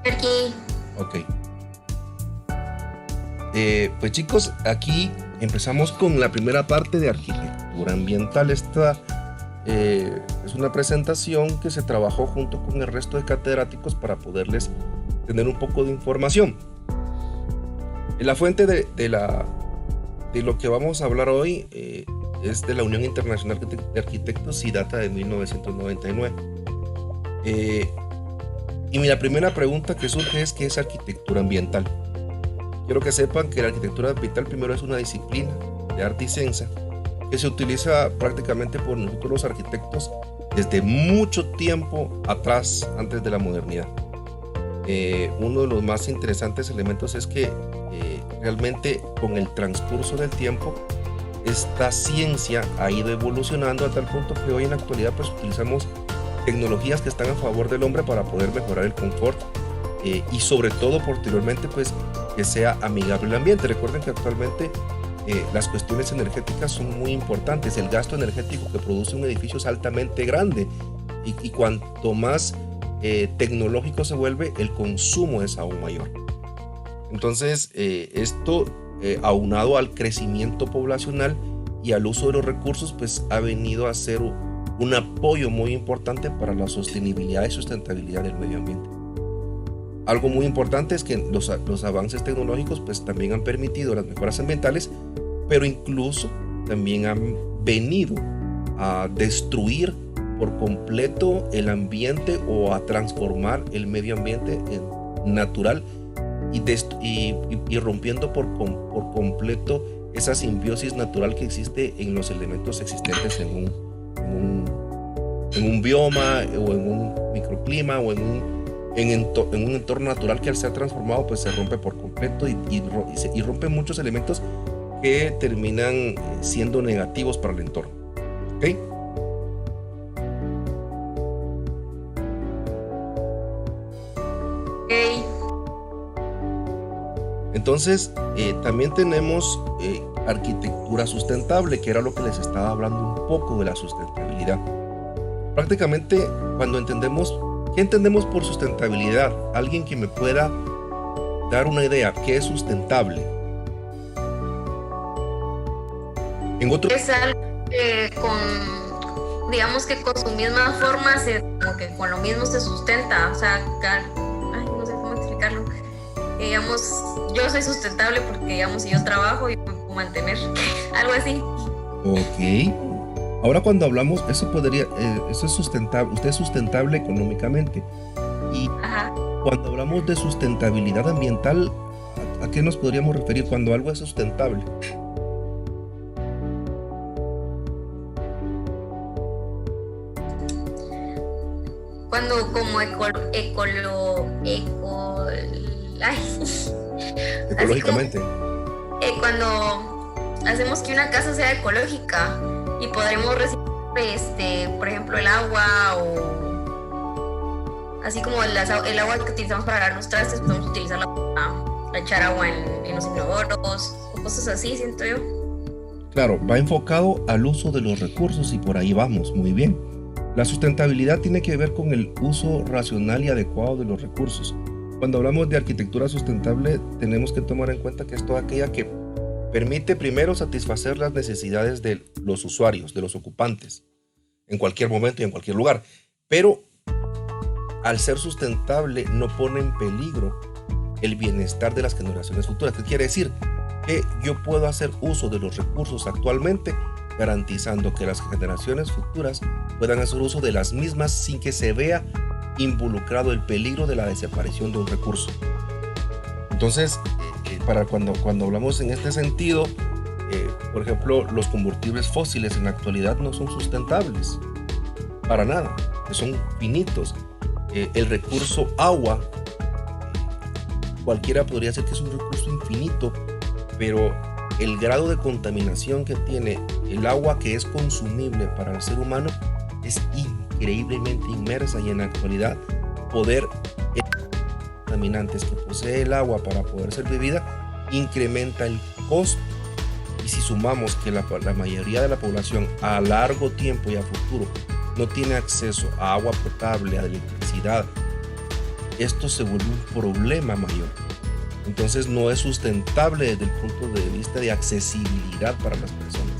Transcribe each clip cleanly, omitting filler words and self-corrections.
Aquí. Ok. Pues chicos, aquí empezamos con la primera parte de arquitectura ambiental. Esta es una presentación que se trabajó junto con el resto de catedráticos para poderles tener un poco de información. La fuente de lo que vamos a hablar hoy es de la Unión Internacional de Arquitectos y data de 1999. Y la primera pregunta que surge es: ¿qué es arquitectura ambiental? Quiero que sepan que la arquitectura ambiental primero es una disciplina de arte y ciencia que se utiliza prácticamente por nosotros los arquitectos desde mucho tiempo atrás, antes de la modernidad. Uno de los más interesantes elementos es que realmente con el transcurso del tiempo esta ciencia ha ido evolucionando a tal punto que hoy en la actualidad pues utilizamos tecnologías que están a favor del hombre para poder mejorar el confort y sobre todo posteriormente pues que sea amigable al ambiente. Recuerden que actualmente las cuestiones energéticas son muy importantes. El gasto energético que produce un edificio es altamente grande y cuanto más tecnológico se vuelve, el consumo es aún mayor. Entonces esto aunado al crecimiento poblacional y al uso de los recursos pues ha venido a ser un apoyo muy importante para la sostenibilidad y sustentabilidad del medio ambiente. Algo muy importante es que los avances tecnológicos pues también han permitido las mejoras ambientales, pero incluso también han venido a destruir por completo el ambiente o a transformar el medio ambiente en natural y rompiendo por completo esa simbiosis natural que existe en los elementos existentes en un bioma o en un microclima o en un entorno natural que al ser transformado pues se rompe por completo y rompe muchos elementos que terminan siendo negativos para el entorno. ¿Ok? Entonces también tenemos arquitectura sustentable, que era lo que les estaba hablando un poco de la sustentabilidad. Prácticamente cuando entendemos, ¿qué entendemos por sustentabilidad? Alguien que me pueda dar una idea, ¿qué es sustentable? Es algo que digamos que con su misma forma, como que con lo mismo se sustenta. O sea, no sé cómo explicarlo. Digamos, yo soy sustentable porque, digamos, si yo trabajo y me puedo mantener, algo así. Ok. Ahora cuando hablamos, eso es sustentable, usted es sustentable económicamente. Y Ajá. cuando hablamos de sustentabilidad ambiental, ¿a qué nos podríamos referir cuando algo es sustentable? Cuando como Ecológicamente. Cuando hacemos que una casa sea ecológica y podremos recibir, por ejemplo, el agua o así como el agua que utilizamos para lavar los trastes, podemos utilizarla para echar agua en los inodoros o cosas así, siento yo. Claro, va enfocado al uso de los recursos y por ahí vamos, muy bien. La sustentabilidad tiene que ver con el uso racional y adecuado de los recursos. Cuando hablamos de arquitectura sustentable, tenemos que tomar en cuenta que es toda aquella que permite primero satisfacer las necesidades de los usuarios, de los ocupantes, en cualquier momento y en cualquier lugar. Pero al ser sustentable no pone en peligro el bienestar de las generaciones futuras. ¿Qué quiere decir? Que yo puedo hacer uso de los recursos actualmente, garantizando que las generaciones futuras puedan hacer uso de las mismas sin que se vea involucrado el peligro de la desaparición de un recurso. Entonces, para cuando hablamos en este sentido, por ejemplo, los combustibles fósiles en la actualidad no son sustentables, para nada, son finitos. El recurso agua, cualquiera podría decir que es un recurso infinito, pero el grado de contaminación que tiene el agua que es consumible para el ser humano es increíblemente inmersa, y en la actualidad poder contaminantes que posee el agua para poder ser bebida incrementa el costo. Y si sumamos que la mayoría de la población a largo tiempo y a futuro no tiene acceso a agua potable, a electricidad, esto se vuelve un problema mayor. Entonces no es sustentable desde el punto de vista de accesibilidad para las personas.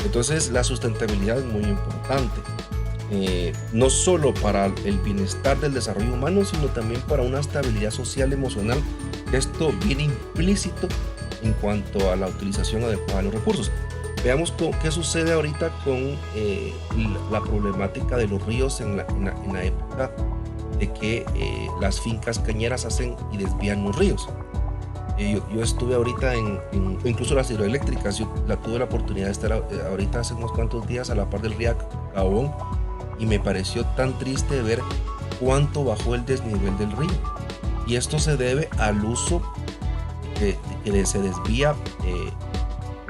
Entonces la sustentabilidad es muy importante, no solo para el bienestar del desarrollo humano, sino también para una estabilidad social, emocional. Esto viene implícito en cuanto a la utilización adecuada de los recursos. Veamos qué sucede ahorita con la problemática de los ríos en la época de que las fincas cañeras hacen y desvían los ríos. Yo estuve ahorita incluso las hidroeléctricas, yo tuve la oportunidad de estar ahorita hace unos cuantos días a la par del río Cabón, y me pareció tan triste ver cuánto bajó el desnivel del río. Y esto se debe al uso que se desvía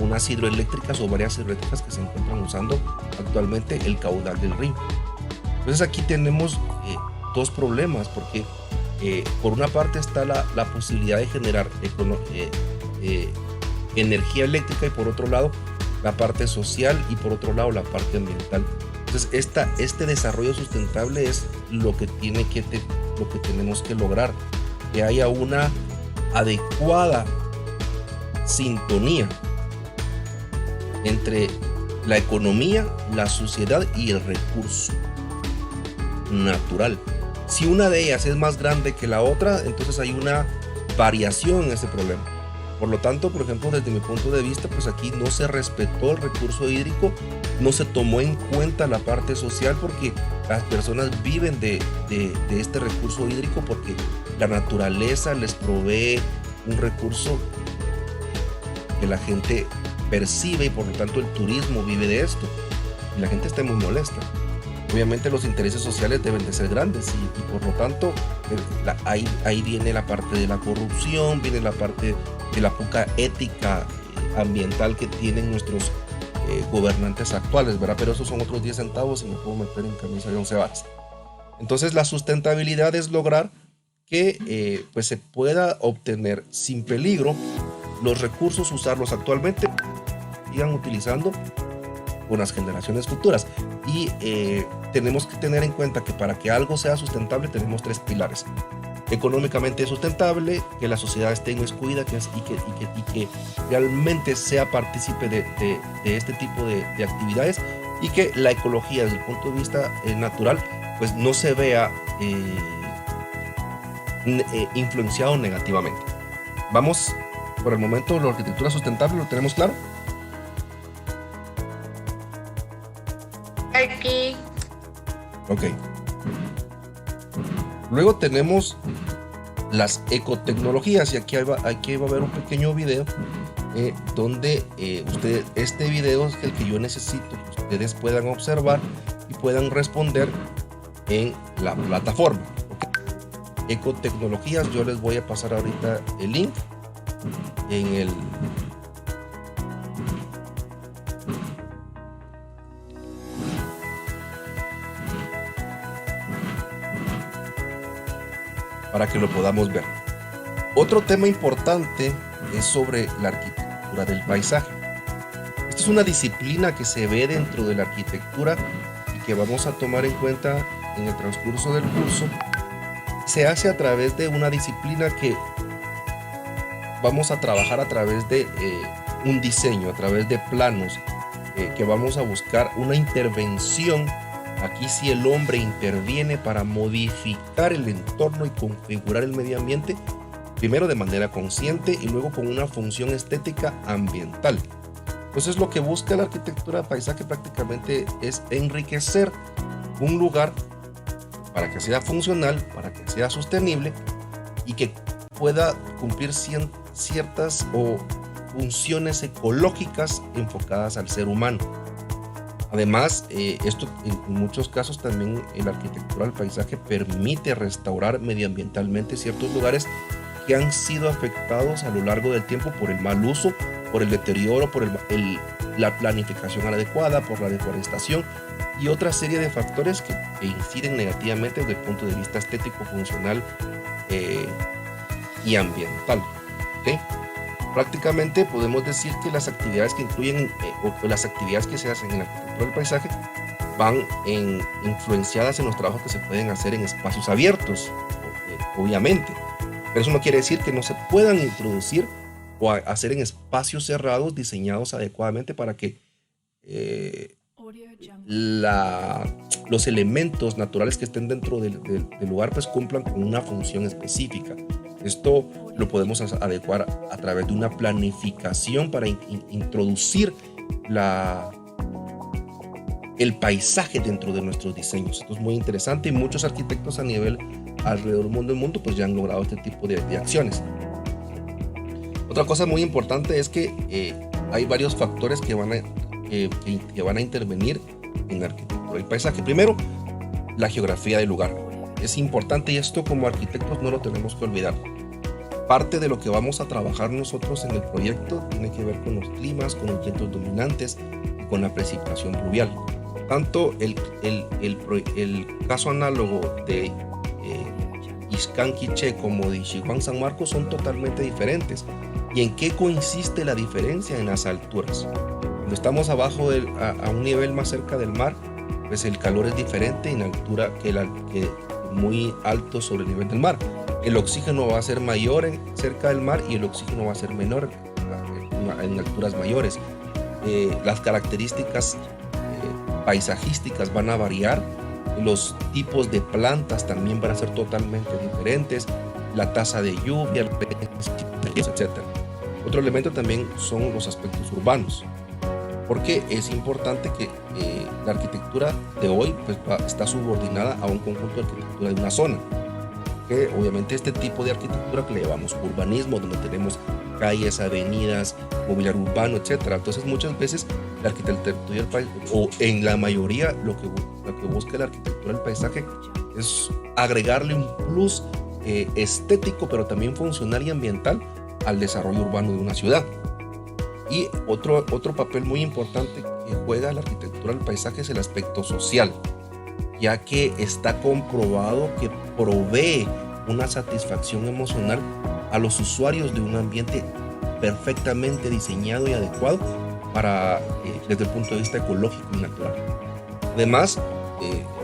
unas hidroeléctricas o varias hidroeléctricas que se encuentran usando actualmente el caudal del río. Entonces aquí tenemos dos problemas, porque por una parte está la posibilidad de generar energía eléctrica, y por otro lado la parte social, y por otro lado la parte ambiental. Entonces este desarrollo sustentable es lo que tenemos que lograr, que haya una adecuada sintonía entre la economía, la sociedad y el recurso natural. Si una de ellas es más grande que la otra, entonces hay una variación en ese problema. Por lo tanto, por ejemplo, desde mi punto de vista, pues aquí no se respetó el recurso hídrico, no se tomó en cuenta la parte social, porque las personas viven de este recurso hídrico porque la naturaleza les provee un recurso que la gente percibe, y por lo tanto el turismo vive de esto, y la gente está muy molesta. Obviamente los intereses sociales deben de ser grandes, y por lo tanto ahí viene la parte de la corrupción, viene la parte de la poca ética ambiental que tienen nuestros gobernantes actuales, ¿verdad? Pero esos son otros 10 centavos y me puedo meter en camisa de 11 varas. Entonces la sustentabilidad es lograr que pues se pueda obtener sin peligro los recursos, usarlos actualmente, sigan utilizando con las generaciones futuras. Y tenemos que tener en cuenta que para que algo sea sustentable tenemos 3 pilares: económicamente sustentable, que la sociedad esté inmiscuida y que realmente sea partícipe de este tipo de actividades, y que la ecología desde el punto de vista natural pues no se vea influenciado negativamente. Vamos por el momento, la arquitectura sustentable, ¿lo tenemos claro? Aquí. Ok. Luego tenemos las ecotecnologías, y aquí va a haber un pequeño video donde este video es el que yo necesito que ustedes puedan observar y puedan responder en la plataforma. Okay. Ecotecnologías, yo les voy a pasar ahorita el link en el para que lo podamos ver. Otro tema importante es sobre la arquitectura del paisaje. Esta es una disciplina que se ve dentro de la arquitectura y que vamos a tomar en cuenta en el transcurso del curso. Se hace a través de una disciplina que vamos a trabajar a través de un diseño, a través de planos, que vamos a buscar una intervención. Aquí sí el hombre interviene para modificar el entorno y configurar el medio ambiente, primero de manera consciente y luego con una función estética ambiental. Entonces lo que busca la arquitectura de paisaje prácticamente es enriquecer un lugar para que sea funcional, para que sea sostenible y que pueda cumplir ciertas funciones ecológicas enfocadas al ser humano. Además, esto en muchos casos también la arquitectura del paisaje permite restaurar medioambientalmente ciertos lugares que han sido afectados a lo largo del tiempo por el mal uso, por el deterioro, por la planificación inadecuada, por la deforestación y otra serie de factores que inciden negativamente desde el punto de vista estético, funcional y ambiental. ¿Okay? Prácticamente podemos decir que las actividades que incluyen o las actividades que se hacen en la arquitectura del paisaje van influenciadas en los trabajos que se pueden hacer en espacios abiertos, obviamente. Pero eso no quiere decir que no se puedan introducir o hacer en espacios cerrados diseñados adecuadamente para que los elementos naturales que estén dentro del lugar pues cumplan con una función específica. Esto lo podemos adecuar a través de una planificación para introducir el paisaje dentro de nuestros diseños. Esto es muy interesante y muchos arquitectos a nivel alrededor del mundo pues ya han logrado este tipo de acciones. Otra cosa muy importante es que hay varios factores que van a intervenir en la arquitectura del paisaje. Primero, la geografía del lugar. Es importante y esto como arquitectos no lo tenemos que olvidar. Parte de lo que vamos a trabajar nosotros en el proyecto tiene que ver con los climas, con los vientos dominantes y con la precipitación pluvial. Tanto el caso análogo de Ixcán Quiché como de Xihuán San Marcos son totalmente diferentes. ¿Y en qué consiste la diferencia? En las alturas. Cuando estamos abajo a un nivel más cerca del mar, pues el calor es diferente en altura que muy alto sobre el nivel del mar. El oxígeno va a ser mayor cerca del mar y el oxígeno va a ser menor en alturas mayores. Las características paisajísticas van a variar, los tipos de plantas también van a ser totalmente diferentes, la tasa de lluvia, etc. Otro elemento también son los aspectos urbanos, porque es importante que la arquitectura de hoy pues, está subordinada a un conjunto de arquitectura de una zona. Que obviamente este tipo de arquitectura que le llamamos urbanismo, donde tenemos calles, avenidas, mobiliario urbano, etc. Entonces muchas veces la arquitectura del paisaje, o en la mayoría lo que busca la arquitectura del paisaje es agregarle un plus estético, pero también funcional y ambiental al desarrollo urbano de una ciudad. Y otro papel muy importante que juega la arquitectura del paisaje es el aspecto social, ya que está comprobado que provee una satisfacción emocional a los usuarios de un ambiente perfectamente diseñado y adecuado desde el punto de vista ecológico y natural. Además,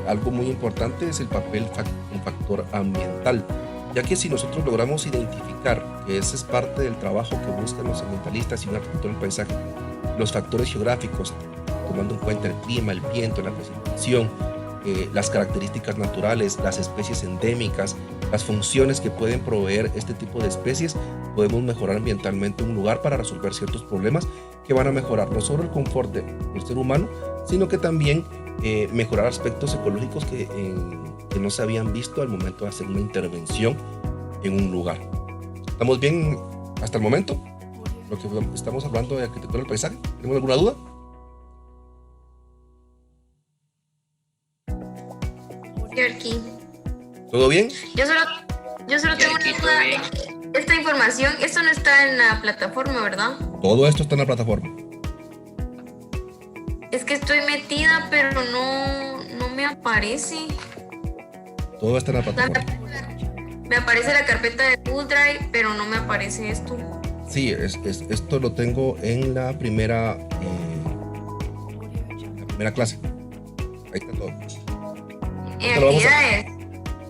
algo muy importante es un factor ambiental, ya que si nosotros logramos identificar que ese es parte del trabajo que buscan los ambientalistas y un arquitecto del paisaje, los factores geográficos, tomando en cuenta el clima, el viento, la precipitación, las características naturales, las especies endémicas, las funciones que pueden proveer este tipo de especies, podemos mejorar ambientalmente un lugar para resolver ciertos problemas que van a mejorar no solo el confort del ser humano, sino que también mejorar aspectos ecológicos que no se habían visto al momento de hacer una intervención en un lugar. ¿Estamos bien hasta el momento? Lo que estamos hablando de arquitectura del paisaje. ¿Tenemos alguna duda? Aquí. ¿Todo bien? Yo solo tengo una duda. Esta información, esto no está en la plataforma, ¿verdad? Todo esto está en la plataforma. Es que estoy metida, pero no me aparece. Todo está en la plataforma. Me aparece la carpeta de Google Drive, pero no me aparece esto. Sí, esto lo tengo en la primera clase. Ahí está todo. En actividades.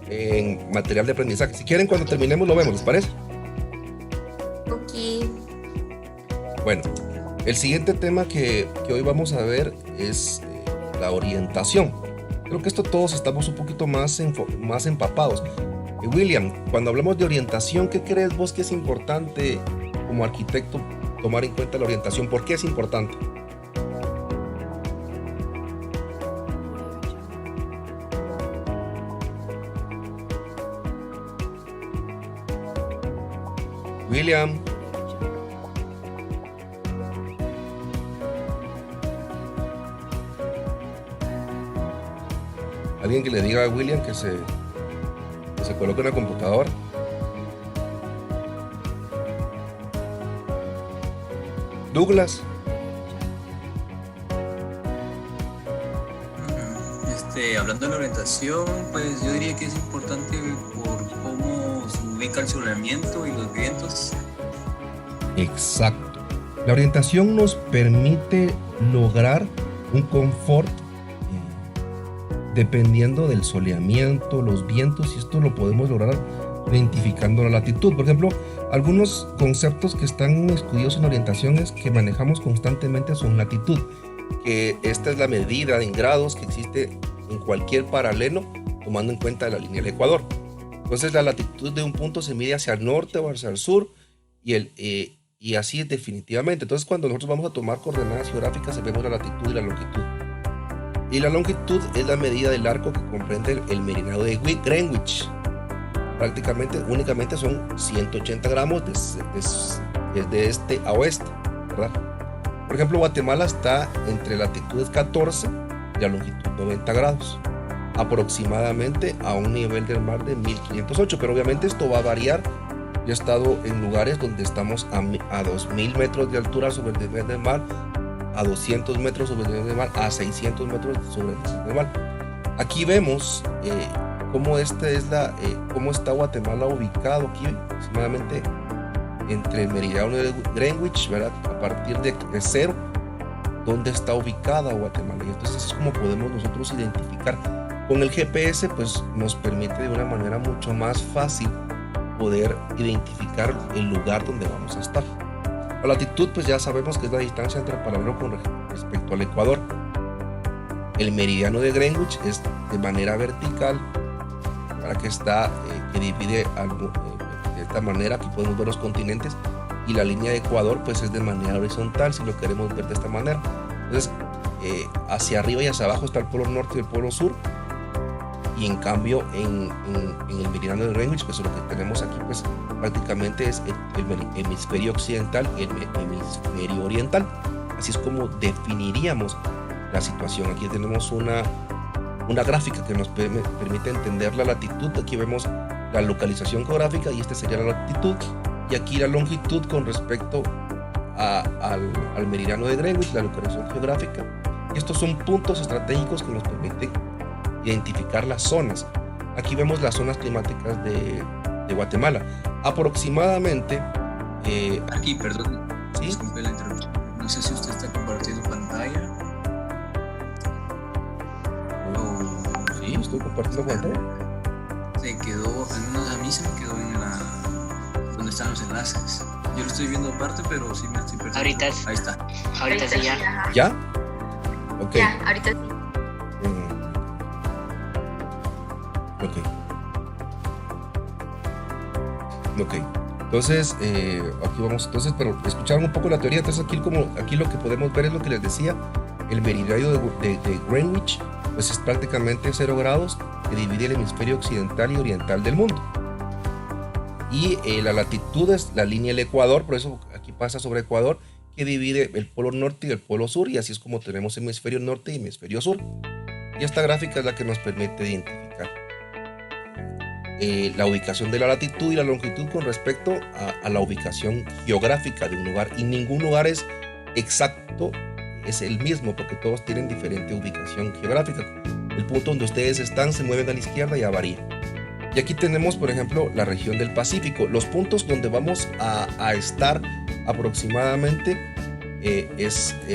En material de aprendizaje. Si quieren, cuando terminemos lo vemos, ¿les parece? Ok. Bueno, el siguiente tema que hoy vamos a ver es la orientación. Creo que esto todos estamos un poquito más empapados. William, cuando hablamos de orientación, ¿qué crees vos que es importante como arquitecto tomar en cuenta la orientación? ¿Por qué es importante? William. Alguien que le diga a William que se coloque en la computadora. Douglas. Hablando de la orientación, pues yo diría que es importante por cómo se ubica el soleamiento y los vientos. Exacto. La orientación nos permite lograr un confort dependiendo del soleamiento, los vientos, y esto lo podemos lograr identificando la latitud. Por ejemplo, algunos conceptos que están excluidos en orientaciones que manejamos constantemente son latitud, que esta es la medida en grados que existe en cualquier paralelo tomando en cuenta la línea del ecuador. Entonces la latitud de un punto se mide hacia el norte o hacia el sur y así definitivamente. Entonces cuando nosotros vamos a tomar coordenadas geográficas vemos la latitud y la longitud. Y la longitud es la medida del arco que comprende el meridiano de Greenwich. Prácticamente, únicamente son 180 gramos de este a oeste, ¿verdad? Por ejemplo, Guatemala está entre latitudes 14 y la longitud 90 grados, aproximadamente a un nivel del mar de 1508, pero obviamente esto va a variar. Yo he estado en lugares donde estamos a 2000 metros de altura sobre el nivel del mar, a 200 metros sobre el nivel del mar, a 600 metros sobre el nivel del mar. Aquí vemos cómo está Guatemala ubicado aquí aproximadamente entre el meridiano de Greenwich, ¿verdad? A partir de cero, dónde está ubicada Guatemala. Y entonces es como podemos nosotros identificar. Con el GPS pues nos permite de una manera mucho más fácil poder identificar el lugar donde vamos a estar. La latitud pues ya sabemos que es la distancia entre paralelo con respecto al ecuador. El meridiano de Greenwich es de manera vertical, para que está que divide de esta manera. Aquí podemos ver los continentes, y la línea de ecuador pues es de manera horizontal, si lo queremos ver de esta manera. Entonces hacia arriba y hacia abajo está el polo norte y el polo sur, y en cambio en el meridiano de Greenwich pues lo que tenemos aquí pues prácticamente es el hemisferio occidental y el hemisferio oriental. Así es como definiríamos la situación. Aquí tenemos una gráfica que nos permite entender la latitud. Aquí vemos la localización geográfica y esta sería la latitud, y aquí la longitud con respecto al meridiano de Greenwich, la localización geográfica. Y estos son puntos estratégicos que nos permiten identificar las zonas. Aquí vemos las zonas climáticas de Guatemala. Aproximadamente aquí, perdón, ¿sí? Disculpe la interrupción. No sé si usted está compartiendo pantalla. Sí, estoy compartiendo pantalla. Se quedó, al menos a mí se me quedó donde están los enlaces. Yo lo estoy viendo aparte, pero sí me estoy perdiendo. Ahorita Ahí está. Ahorita sí ya. Ajá. ¿Ya? Ok. Ya, ahorita sí. Ok. Entonces, aquí vamos. Entonces, pero escucharon un poco la teoría. Entonces, aquí lo que podemos ver es lo que les decía. El meridiano de Greenwich, pues es prácticamente 0 grados, que divide el hemisferio occidental y oriental del mundo. Y la latitud es la línea del ecuador, por eso aquí pasa sobre Ecuador, que divide el polo norte y el polo sur, y así es como tenemos hemisferio norte y hemisferio sur. Y esta gráfica es la que nos permite identificar la ubicación de la latitud y la longitud con respecto a la ubicación geográfica de un lugar, y ningún lugar es exacto, es el mismo, porque todos tienen diferente ubicación geográfica. El punto donde ustedes están se mueven a la izquierda, ya varía. Y aquí tenemos, por ejemplo, la región del Pacífico. Los puntos donde vamos a estar aproximadamente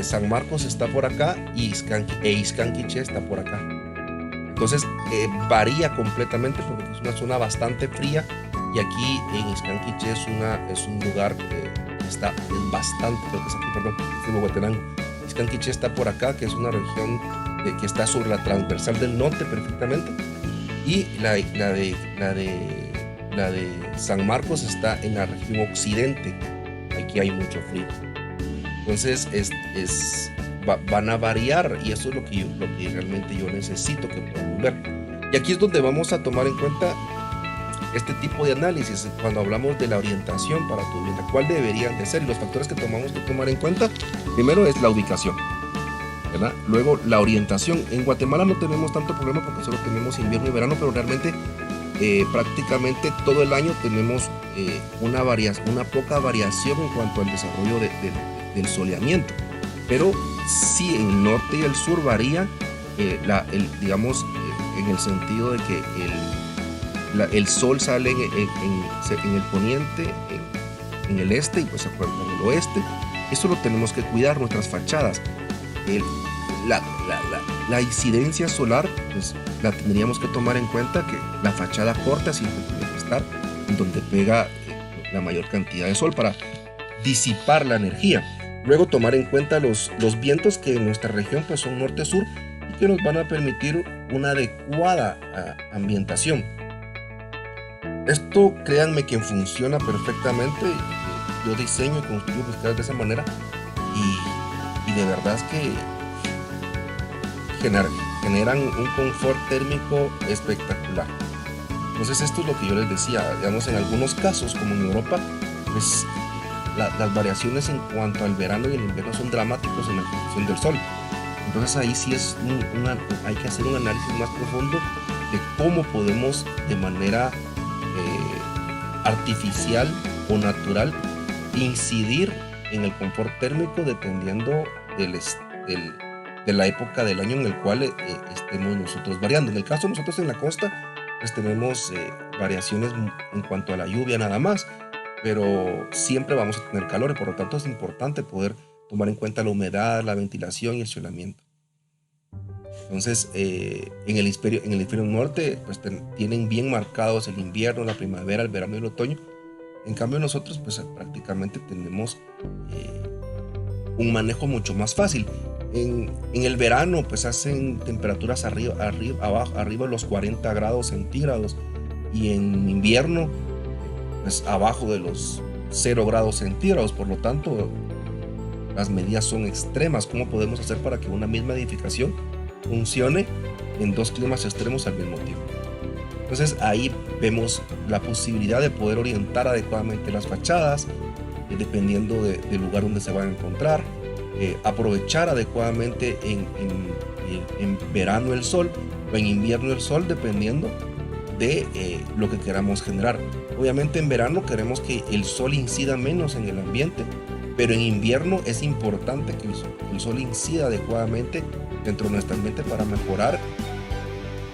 San Marcos está por acá y Ixcanquiché está por acá. Entonces varía completamente porque es una zona bastante fría, y aquí en Ixcanquiché es un lugar que está bastante, creo que es aquí, perdón, es Huehuetenango. Ixcanquiché está por acá, que es una región que está sobre la transversal del norte perfectamente, y la de San Marcos está en la región occidente. Aquí hay mucho frío. Entonces van a variar, y eso es lo que realmente yo necesito que podamos ver. Y aquí es donde vamos a tomar en cuenta este tipo de análisis cuando hablamos de la orientación para tu vivienda. ¿Cuál deberían de ser? Y los factores que tenemos que tomar en cuenta, primero es la ubicación, ¿verdad? Luego la orientación. En Guatemala no tenemos tanto problema porque solo tenemos invierno y verano, pero realmente prácticamente todo el año tenemos una poca variación en cuanto al desarrollo del soleamiento. Pero sí, en el norte y el sur varía, digamos, en el sentido de que el sol sale en el poniente, en el este, y pues se acuerdan en el oeste. Eso lo tenemos que cuidar, nuestras fachadas. La incidencia solar, pues la tendríamos que tomar en cuenta, que la fachada corta siempre tiene que estar donde pega la mayor cantidad de sol para disipar la energía. Luego tomar en cuenta los vientos que en nuestra región pues son norte-sur y que nos van a permitir una adecuada ambientación. Esto créanme que funciona perfectamente. Yo diseño y construyo mis casas de esa manera y de verdad es que generan un confort térmico espectacular. Entonces esto es lo que yo les decía, digamos en algunos casos como en Europa pues las variaciones en cuanto al verano y el invierno son dramáticos en la posición del sol. Entonces ahí sí es hay que hacer un análisis más profundo de cómo podemos de manera artificial o natural incidir en el confort térmico dependiendo de la época del año en el cual estemos nosotros variando. En el caso de nosotros en la costa pues tenemos variaciones en cuanto a la lluvia nada más, pero siempre vamos a tener calor y por lo tanto es importante poder tomar en cuenta la humedad, la ventilación y el solamiento. Entonces en el hemisferio norte pues tienen bien marcados el invierno, la primavera, el verano y el otoño. En cambio nosotros pues prácticamente tenemos un manejo mucho más fácil. En el verano pues hacen temperaturas arriba de los 40 grados centígrados y en invierno pues abajo de los 0 grados centígrados. Por lo tanto las medidas son extremas. ¿Cómo podemos hacer para que una misma edificación funcione en dos climas extremos al mismo tiempo? Entonces ahí vemos la posibilidad de poder orientar adecuadamente las fachadas dependiendo del lugar donde se van a encontrar. Aprovechar adecuadamente en verano el sol o en invierno el sol dependiendo de lo que queramos generar. Obviamente en verano queremos que el sol incida menos en el ambiente, pero en invierno es importante que el sol incida adecuadamente dentro de nuestro ambiente para mejorar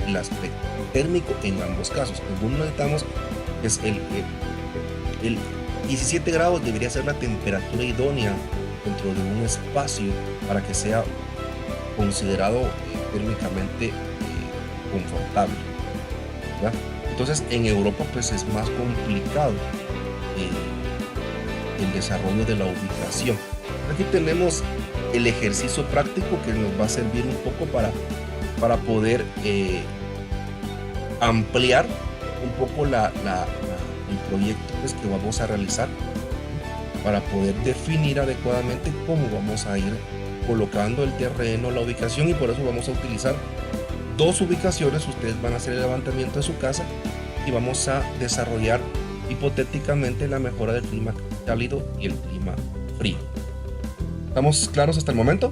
el aspecto térmico en ambos casos. Algunos necesitamos es el 17 grados debería ser la temperatura idónea dentro de un espacio para que sea considerado térmicamente confortable, ¿verdad? Entonces en Europa pues es más complicado el desarrollo de la ubicación. Aquí tenemos el ejercicio práctico que nos va a servir un poco para poder ampliar un poco el proyecto pues, que vamos a realizar, para poder definir adecuadamente cómo vamos a ir colocando el terreno, la ubicación, y por eso vamos a utilizar dos ubicaciones. Ustedes van a hacer el levantamiento de su casa y vamos a desarrollar hipotéticamente la mejora del clima cálido y el clima frío. ¿Estamos claros hasta el momento?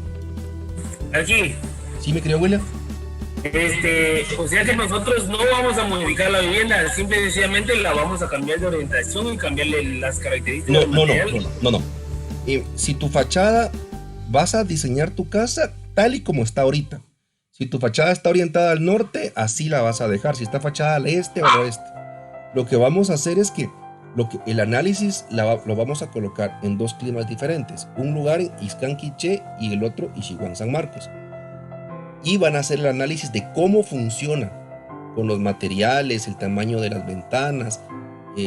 Aquí. Sí, mi querido William. O sea que nosotros no vamos a modificar la vivienda, simple y sencillamente la vamos a cambiar de orientación y cambiarle las características del material. No. Si tu fachada, vas a diseñar tu casa tal y como está ahorita. Si tu fachada está orientada al norte, así la vas a dejar. Si está fachada al este o al oeste. Lo que vamos a hacer es que el análisis lo vamos a colocar en dos climas diferentes. Un lugar en Ixcán Quiché y el otro Ixiguán San Marcos. Y van a hacer el análisis de cómo funciona con los materiales, el tamaño de las ventanas,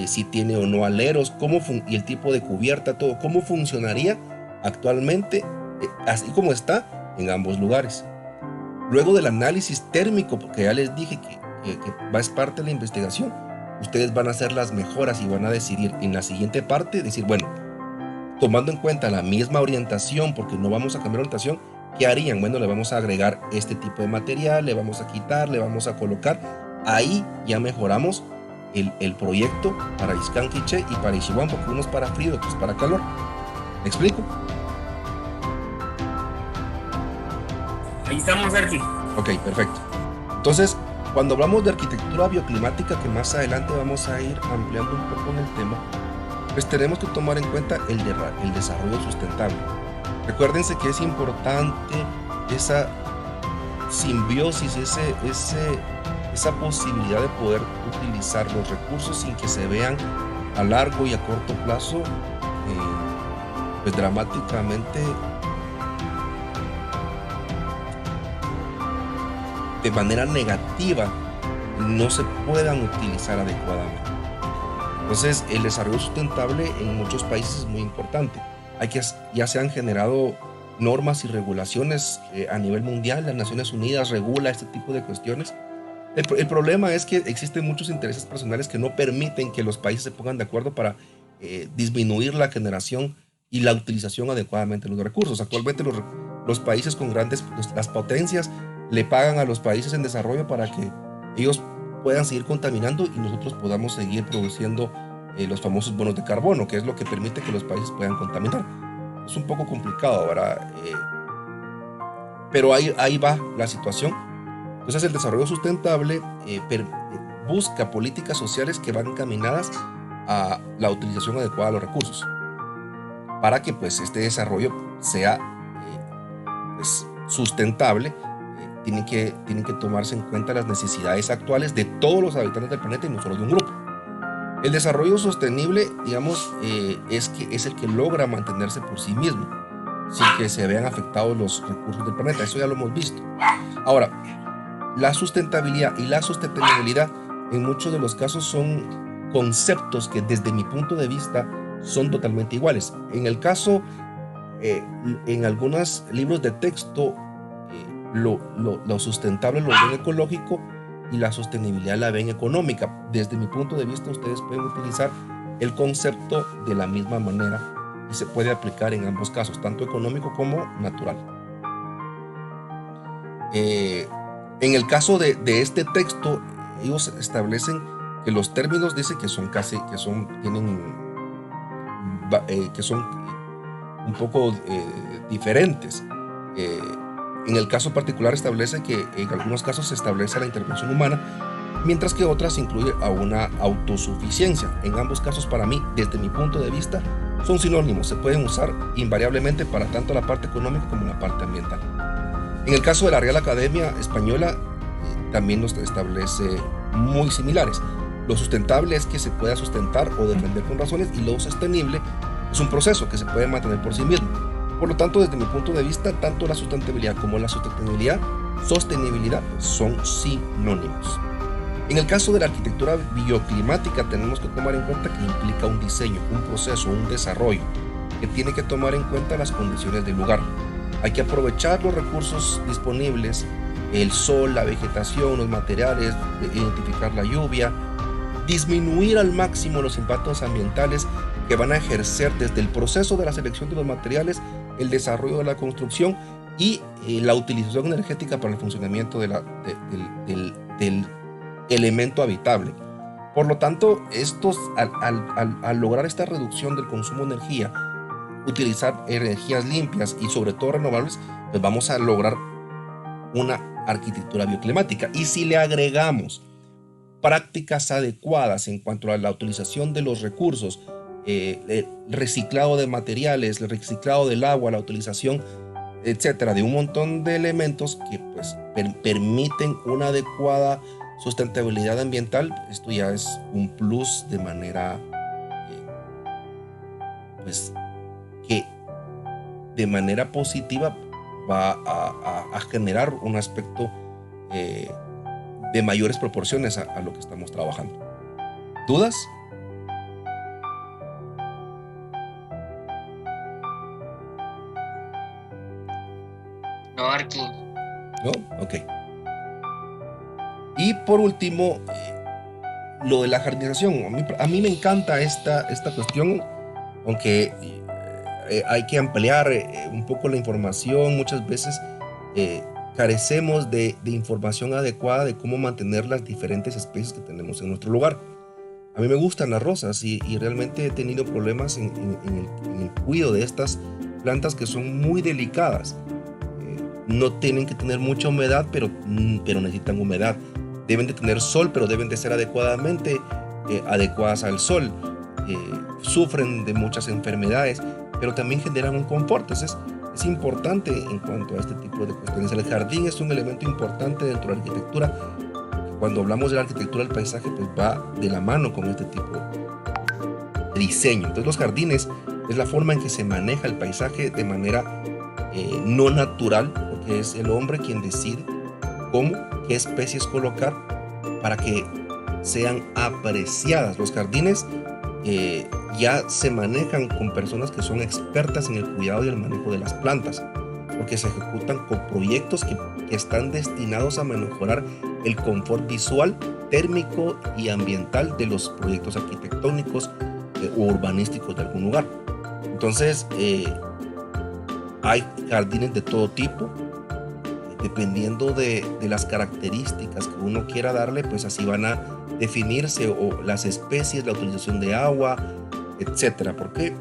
si tiene o no aleros, y el tipo de cubierta, todo, cómo funcionaría actualmente, así como está en ambos lugares. Luego del análisis térmico, porque ya les dije que es parte de la investigación, ustedes van a hacer las mejoras y van a decidir en la siguiente parte, decir, bueno, tomando en cuenta la misma orientación, porque no vamos a cambiar orientación, ¿qué harían? Bueno, le vamos a agregar este tipo de material, le vamos a quitar, le vamos a colocar. Ahí ya mejoramos el proyecto para Ixcán Quiché y para Ixiguán, porque uno es para frío y otro es para calor. ¿Me explico? Ahí estamos, Arqui. Ok, perfecto. Entonces, cuando hablamos de arquitectura bioclimática, que más adelante vamos a ir ampliando un poco en el tema, pues tenemos que tomar en cuenta el desarrollo sustentable. Recuérdense que es importante esa simbiosis, esa posibilidad de poder utilizar los recursos sin que se vean a largo y a corto plazo pues dramáticamente de manera negativa, no se puedan utilizar adecuadamente. Entonces, el desarrollo sustentable en muchos países es muy importante. Ya se han generado normas y regulaciones a nivel mundial. Las Naciones Unidas regula este tipo de cuestiones. El problema es que existen muchos intereses personales que no permiten que los países se pongan de acuerdo para disminuir la generación y la utilización adecuadamente de los recursos. Actualmente los países con las potencias le pagan a los países en desarrollo para que ellos puedan seguir contaminando y nosotros podamos seguir produciendo los famosos bonos de carbono, que es lo que permite que los países puedan contaminar. Es un poco complicado, ¿verdad? Pero ahí va la situación. Entonces el desarrollo sustentable busca políticas sociales que van encaminadas a la utilización adecuada de los recursos para que pues este desarrollo sea pues, sustentable. Tienen que tomarse en cuenta las necesidades actuales de todos los habitantes del planeta y no solo de un grupo. El desarrollo sostenible, digamos, es el que logra mantenerse por sí mismo sin que se vean afectados los recursos del planeta. Eso ya lo hemos visto. Ahora, la sustentabilidad y la sostenibilidad en muchos de los casos son conceptos que desde mi punto de vista son totalmente iguales. En el caso, en algunos libros de texto, lo sustentable lo ven ecológico y la sostenibilidad la ven económica. Desde mi punto de vista, ustedes pueden utilizar el concepto de la misma manera y se puede aplicar en ambos casos, tanto económico como natural. En el caso de este texto, ellos establecen que los términos dicen que son un poco diferentes. En el caso particular establece que en algunos casos se establece la intervención humana, mientras que otras incluye a una autosuficiencia. En ambos casos, para mí, desde mi punto de vista, son sinónimos. Se pueden usar invariablemente para tanto la parte económica como la parte ambiental. En el caso de la Real Academia Española, también nos establece muy similares. Lo sustentable es que se pueda sustentar o defender con razones, y lo sostenible es un proceso que se puede mantener por sí mismo. Por lo tanto, desde mi punto de vista, tanto la sustentabilidad como la sostenibilidad son sinónimos. En el caso de la arquitectura bioclimática, tenemos que tomar en cuenta que implica un diseño, un proceso, un desarrollo que tiene que tomar en cuenta las condiciones del lugar. Hay que aprovechar los recursos disponibles, el sol, la vegetación, los materiales, identificar la lluvia, disminuir al máximo los impactos ambientales que van a ejercer desde el proceso de la selección de los materiales, el desarrollo de la construcción y la utilización energética para el funcionamiento del elemento habitable. Por lo tanto, al lograr esta reducción del consumo de energía, utilizar energías limpias y sobre todo renovables, pues vamos a lograr una arquitectura bioclimática. Y si le agregamos prácticas adecuadas en cuanto a la utilización de los recursos, el reciclado de materiales, el reciclado del agua, la utilización, etcétera, de un montón de elementos que pues permiten una adecuada sustentabilidad ambiental, esto ya es un plus de manera pues que de manera positiva va a generar un aspecto de mayores proporciones a lo que estamos trabajando. ¿Dudas? No, Arqui. ¿No? Ok. Y por último, lo de la jardinización. A mí me encanta esta cuestión, aunque hay que ampliar un poco la información. Muchas veces carecemos de información adecuada de cómo mantener las diferentes especies que tenemos en nuestro lugar. A mí me gustan las rosas y realmente he tenido problemas en el cuidado de estas plantas que son muy delicadas. No tienen que tener mucha humedad, pero necesitan humedad. Deben de tener sol, pero deben de ser adecuadamente adecuadas al sol. Sufren de muchas enfermedades, pero también generan un confort. Es importante en cuanto a este tipo de cuestiones. El jardín es un elemento importante dentro de la arquitectura. Cuando hablamos de la arquitectura del paisaje, pues va de la mano con este tipo de diseño. Entonces los jardines es la forma en que se maneja el paisaje de manera no natural, porque es el hombre quien decide qué especies colocar para que sean apreciadas. Los jardines ya se manejan con personas que son expertas en el cuidado y el manejo de las plantas, porque se ejecutan con proyectos que están destinados a mejorar el confort visual, térmico y ambiental de los proyectos arquitectónicos o urbanísticos de algún lugar. Entonces, hay jardines de todo tipo, dependiendo de las características que uno quiera darle, pues así van a definirse o las especies, la utilización de agua, etcétera, porque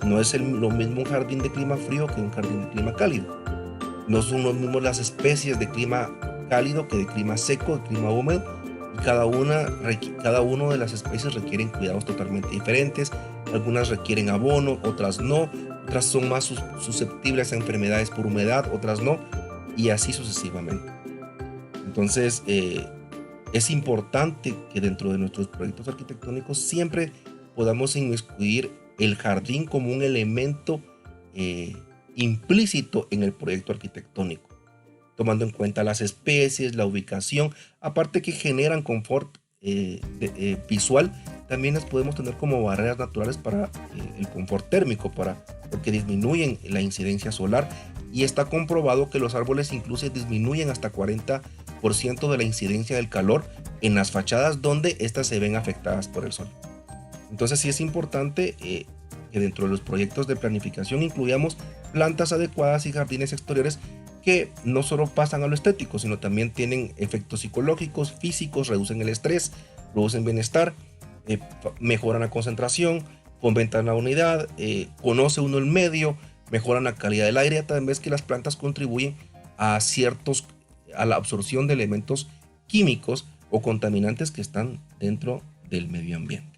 no es lo mismo un jardín de clima frío que un jardín de clima cálido. No son los mismos las especies de clima cálido que de clima seco, de clima húmedo, y cada uno de las especies requieren cuidados totalmente diferentes. Algunas requieren abono, otras no, otras son más susceptibles a enfermedades por humedad, otras no, y así sucesivamente. Entonces, es importante que dentro de nuestros proyectos arquitectónicos siempre podamos inmiscuir el jardín como un elemento implícito en el proyecto arquitectónico, tomando en cuenta las especies, la ubicación, aparte que generan confort visual. También las podemos tener como barreras naturales para el confort térmico, porque disminuyen la incidencia solar, y está comprobado que los árboles incluso disminuyen hasta 40% de la incidencia del calor en las fachadas donde éstas se ven afectadas por el sol. Entonces sí es importante que dentro de los proyectos de planificación incluyamos plantas adecuadas y jardines exteriores que no solo pasan a lo estético, sino también tienen efectos psicológicos, físicos, reducen el estrés, producen bienestar, mejoran la concentración, fomentan la unidad, conoce uno el medio, mejoran la calidad del aire, también que las plantas contribuyen a la absorción de elementos químicos o contaminantes que están dentro del medio ambiente.